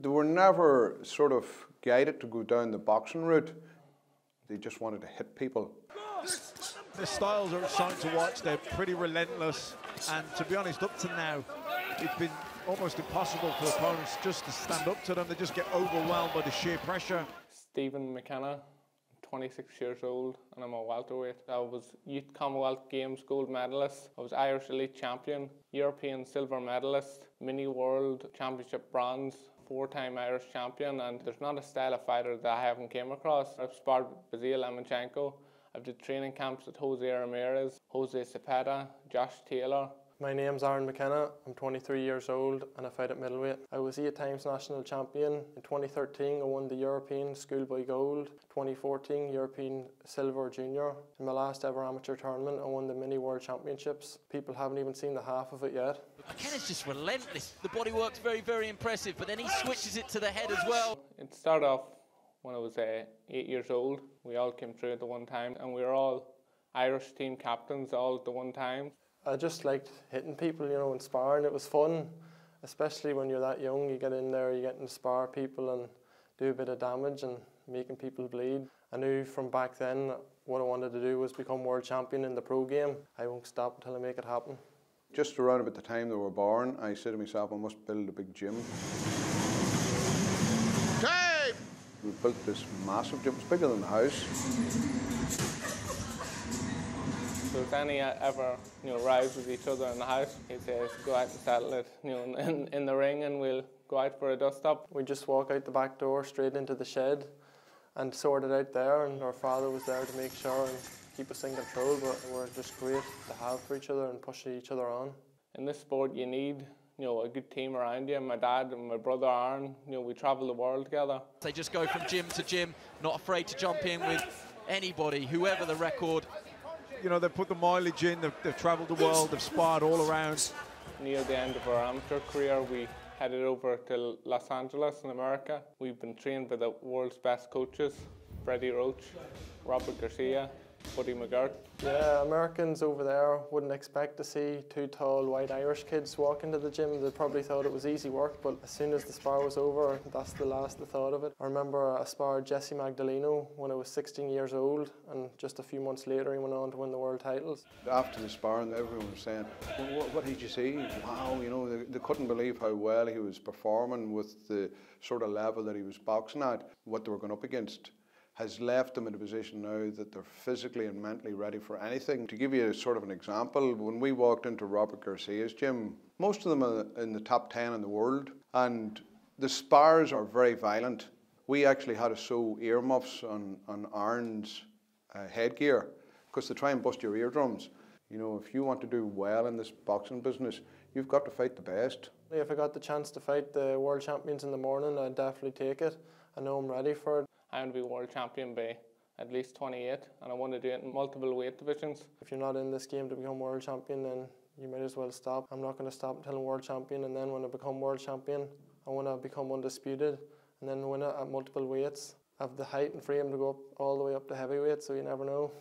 They were never sort of guided to go down the boxing route. They just wanted to hit people. The styles are exciting to watch. They're pretty relentless, and to be honest, up to now, it's been almost impossible for opponents just to stand up to them. They just get overwhelmed by the sheer pressure. Stevie McKenna, I'm 26 years old, and I'm a welterweight. I was Youth Commonwealth Games gold medalist. I was Irish Elite Champion, European silver medalist, Mini World Championship bronze, 4-time Irish champion, and there's not a style of fighter that I haven't came across. I've sparred Basil Lomachenko. I've did training camps with Jose Ramirez, Jose Cepeda, Josh Taylor. My name's Aaron McKenna. I'm 23 years old and I fight at middleweight. I was 8 times national champion. In 2013 I won the European Schoolboy Gold, 2014 European Silver Junior. In my last ever amateur tournament I won the Mini World Championships. People haven't even seen the half of it yet. McKenna's just relentless. The body work's very, very impressive, but then he switches it to the head as well. It started off when I was 8 years old. We all came through at the one time, and we were all Irish team captains all at the one time. I just liked hitting people, you know, and sparring. It was fun, especially when you're that young. You get in there, you get to spar people and do a bit of damage and making people bleed. I knew from back then what I wanted to do was become world champion in the pro game. I won't stop until I make it happen. Just around about the time they were born, I said to myself, I must build a big gym. Time! We built this massive gym, it's bigger than the house. So if any ever, rives with each other in the house, he'd say, go out and settle it, in the ring, and we'll go out for a dust-up. We just walk out the back door straight into the shed and sort it out there, and our father was there to make sure and keep us in control, but we're just great to have for each other and push each other on. In this sport you need a good team around you. My dad and my brother Aaron, we travel the world together. They just go from gym to gym, not afraid to jump in with anybody, whoever the record. You know, they've put the mileage in, they've travelled the world, they've sparred all around. Near the end of our amateur career, we headed over to Los Angeles in America. We've been trained by the world's best coaches, Freddie Roach, Robert Garcia, Buddy McGirt. Yeah, Americans over there wouldn't expect to see 2 tall white Irish kids walk into the gym. They probably thought it was easy work, but as soon as the spar was over, that's the last they thought of it. I remember I sparred Jesse Magdaleno when I was 16 years old, and just a few months later he went on to win the world titles. After the sparring, everyone was saying, what did you see? Wow, they couldn't believe how well he was performing with the sort of level that he was boxing at. What they were going up against has left them in a position now that they're physically and mentally ready for anything. To give you sort of an example, when we walked into Robert Garcia's gym, most of them are in the top 10 in the world, and the spars are very violent. We actually had to sew earmuffs on Aaron's headgear because they try and bust your eardrums. If you want to do well in this boxing business, you've got to fight the best. If I got the chance to fight the world champions in the morning, I'd definitely take it. I know I'm ready for it. I want to be world champion by at least 28, and I want to do it in multiple weight divisions. If you're not in this game to become world champion, then you might as well stop. I'm not going to stop until I'm world champion, and then when I become world champion, I want to become undisputed and then win it at multiple weights. I have the height and frame to go up all the way up to heavyweight, so you never know.